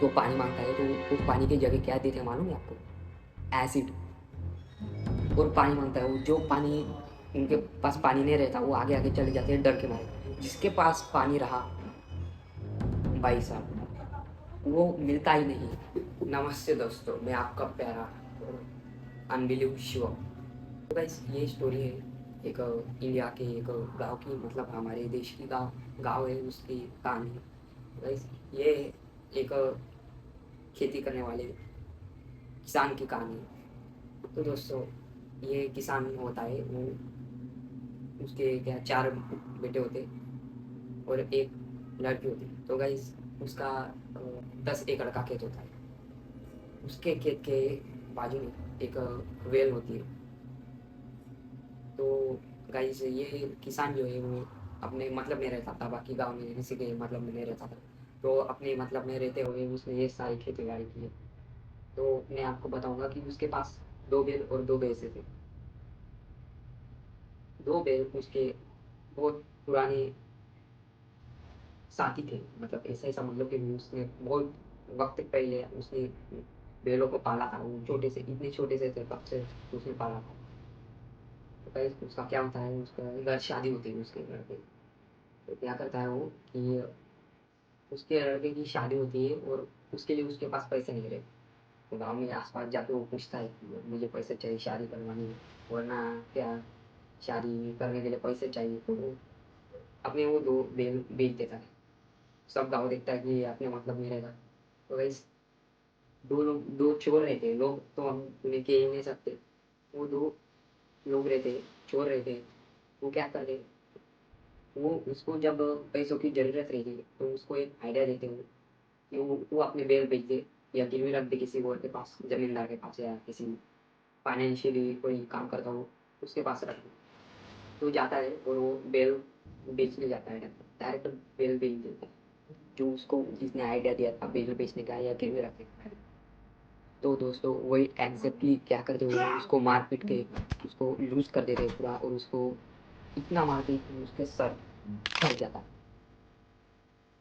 जो पानी मांगता है तो वो पानी की जगह क्या देते हैं मालूम है आपको? एसिड। और पानी मांगता है वो, जो पानी उनके पास पानी नहीं रहता वो आगे आगे चले जाते हैं डर के मारे। जिसके पास पानी रहा भाई साहब वो मिलता ही नहीं। नमस्ते दोस्तों, मैं आपका प्यारा और अनबिलीव शिवम। तो गाइस ये स्टोरी है एक इंडिया के एक गांव की, मतलब हमारे देश की गांव है उसकी कहानी। गाइस ये एक खेती करने वाले किसान की कहानी है। तो दोस्तों ये किसान होता है वो, उसके क्या 4 बेटे होते और एक लड़की होती। तो गाइस उसका 10 एकड़ का खेत होता है। उसके खेत के बाजू में एक वेल होती है। तो गाइस ये किसान जो है वो अपने मतलब में रहता था, बाकी गांव में किसी के मतलब में नहीं रहता था। तो अपने मतलब में रहते हुए उसने ये सारी खेती बाड़ी की है। तो मैं आपको बताऊंगा कि उसके पास 2 बैल और 2 भैंसे थे। 2 बैल उसके बहुत पुराने साथी थे, मतलब ऐसा समझ लो कि उसने बहुत वक्त पहले उसने बैलों को पाला था। वो छोटे से, इतने छोटे से थे तब से उसने पाला था। तो गाइस उसका क्या होता है, उसका घर शादी होती है उसके घर पे। तो क्या करता है वो कि उसके लड़के की शादी होती है और उसके लिए उसके पास पैसे नहीं रहे। तो गाँव में आस-पास जाके वो पूछता है कि मुझे पैसे चाहिए शादी करवानी है, वरना क्या शादी करने के लिए पैसे चाहिए। तो वो अपने वो 2 बैल बेच देता है। सब गाँव देखता है कि ये अपने मतलब में रहेगा। तो गाइस 2 चोर रहते हैं, लोग तो हम उन्हें कह ही नहीं सकते। वो 2 लोग रहते, चोर रहते, वो क्या करते, वो उसको जब पैसों की ज़रूरत रहती है तो उसको एक आइडिया देते हैं कि वो अपने बैल बेच दे या गिरवी रख दे किसी और के पास, ज़मींदार के पास या किसी फाइनेंशियली कोई काम करता हो उसके पास रख दे। तो जाता है और वो बैल बेचने जाता है, डायरेक्ट बैल बेच देता है। जो उसको जिसने आइडिया दिया था बैल बेचने का या गिरवी रखने का। तो दोस्तों वही एग्ज़ैक्टली क्या करते हो, उसको मार पीट के उसको लूज़ कर देते हैं पूरा, और उसको इतना मारते हैं कि उसके सर फट जाता है।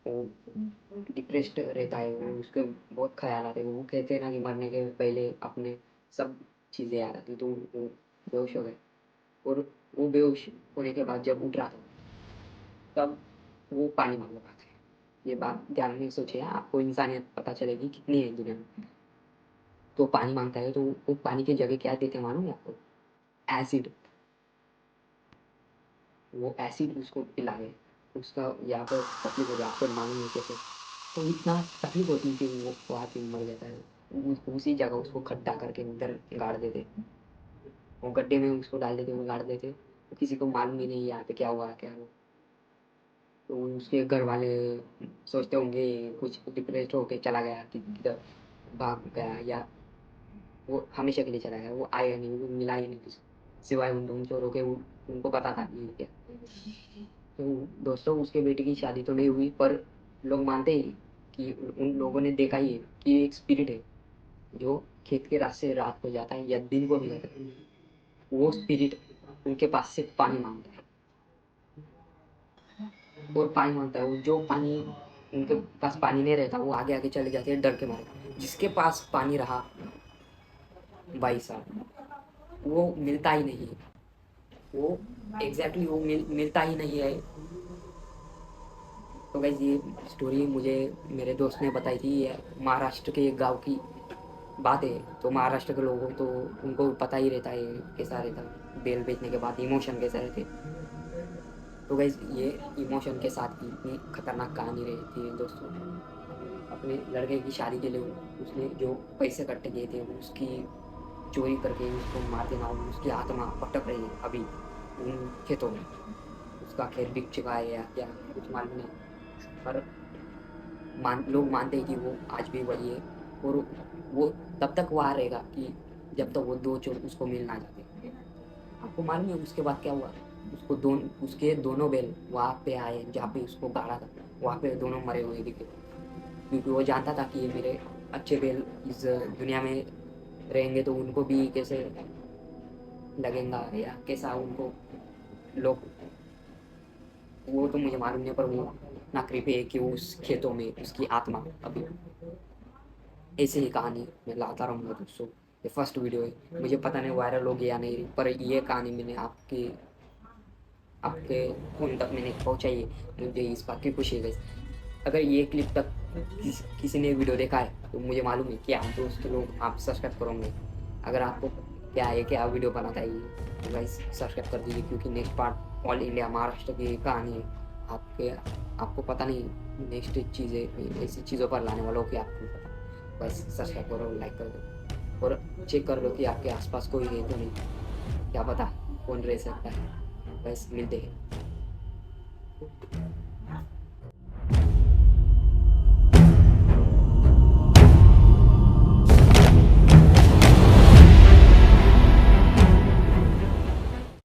वो डिप्रेस्ड रहता है, वो उसके बहुत ख़्याल आते हैं। वो कहते हैं ना कि मरने के पहले अपने सब चीज़ें याद आती, तो वो बेहोश हो गए। और वो बेहोश होने के बाद जब उठ रहा था तब वो पानी मांग रहा था। ये बात ध्यान में सोचिए, आपको इंसानियत पता चलेगी कितनी है दुनिया में। तो पानी मांगता है तो वो पानी की जगह क्या देते हैं मालूम है आपको? एसिड। वो एसिड उसको पिला रहे, उसका यहाँ पर तकलीफ हो गया, आपको मालूम है कैसे। तो इतना तकलीफ होती है कि वो वहाँ पे मर जाता है। उसी जगह उसको खड्डा करके उधर गाड़ देते, वो गड्ढे में उसको डाल देते, वो गाड़ देते। तो किसी को मालूम ही नहीं यहाँ पे क्या हुआ क्या हुआ। तो उसके घर वाले सोचते होंगे कुछ डिप्रेस्ड होके चला गया कि किधर भाग गया, या वो हमेशा के लिए चला गया, वो आएगा नहीं, वो मिला ही नहीं किसी सिवाय उन चोरों के। उनको पता था कि ये क्या। तो दोस्तों उसके बेटे की शादी तो नहीं हुई, पर लोग मानते हैं कि उन लोगों ने देखा ही है कि ये एक स्पिरिट है जो खेत के रास्ते रात को जाता है या दिन को भी जाता है। वो स्पिरिट उनके पास से पानी मांगता है, और पानी मांगता है वो, जो पानी उनके पास पानी नहीं रहता वो आगे आगे चले जाते हैं डर के मारे। जिसके पास पानी रहा भाई साहब वो मिलता ही नहीं है। वो एग्जैक्टली वो मिलता ही नहीं है। तो गाइस ये स्टोरी मुझे मेरे दोस्त ने बताई थी। ये महाराष्ट्र के एक गांव की बात है। तो महाराष्ट्र के लोगों तो उनको पता ही रहता है कैसा रहता है बेल बेचने के बाद इमोशन कैसे रहते। तो गाइस ये इमोशन के साथ की इतनी खतरनाक कहानी रहती है दोस्तों। अपने लड़के की शादी के लिए उसने जो पैसे इकट्ठे किए थे उसकी चोरी करके उसको मार देना, और उसकी आत्मा भटक रही है अभी उन खेतों में। उसका खेत बिक चुका है या क्या कुछ मालूम नहीं, पर लोग मानते हैं कि वो आज भी वही है। और वो तब तक वहाँ रहेगा कि जब तक वो 2 चोर उसको मिल ना जाते। आपको मालूम है उसके बाद क्या हुआ? उसके दोनों बैल वहाँ पे आए जहाँ पे उसको गाड़ा था, वहाँ पे दोनों मरे हुए दिखे। क्योंकि वो जानता था कि ये मेरे अच्छे बैल इस दुनिया में रहेंगे तो उनको भी कैसे लगेगा या कैसा उनको लोग, वो तो मुझे मालूम नहीं, पर वो इतना कृपया है कि उस खेतों में उसकी आत्मा अभी ऐसे ही कहानी मैं लाता रहूँगा दोस्तों। ये फर्स्ट वीडियो है, मुझे पता नहीं वायरल हो गया या नहीं, पर ये कहानी मैंने आपके आपके फ़ोन तक मैंने पहुँचाई है, मुझे इस बात की खुशी है गाइस। अगर ये क्लिप तक किसी ने वीडियो देखा है तो मुझे मालूम है कि आप दोस्त लोग आप सब्सक्राइब करोगे। अगर आपको क्या है, क्या वीडियो बनाता है ये, तो गाइस सब्सक्राइब कर दीजिए, क्योंकि next part all India Maharashtra की कहानी है। आपके आपको पता नहीं नेक्स्ट चीज़ें ऐसी चीज़ों पर लाने वालों की आपको पता। बस सब्सक्राइब करो, लाइक कर दो और चेक कर लो कि आपके आसपास कोई है तो नहीं, क्या पता कौन रह सकता है। बस मिलते हैं।